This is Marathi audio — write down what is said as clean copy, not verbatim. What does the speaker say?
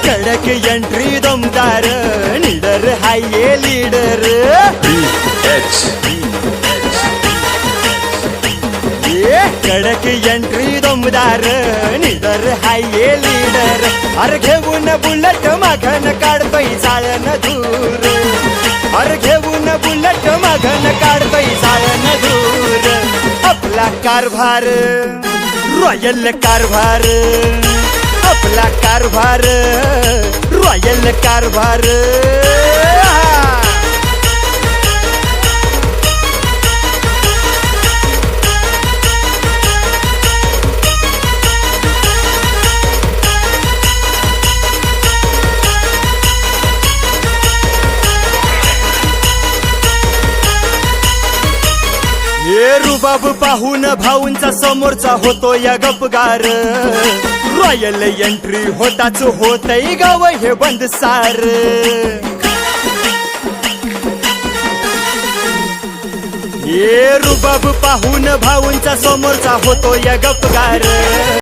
कडक एंट्री दमदार लीडर हाय ये लीडर कडक एंट्री दमदार लीडर हाय ये लीडर अरे घेऊन बुलेट मागन काढतोय चाळण दूर अरे घेऊन बुलेट मागन काढतोय चाळण दूर आपला कारभार रॉयल कारभार आपला कारभार रॉयल कारभार हे रुबाब पाहून भाऊंचा समोरचा होतो या गपगार रॉयल एंट्री होताच होतय गाव हे बंद सार हे रुबाब पाहून भाऊंचा समोरचा होतो या गपगार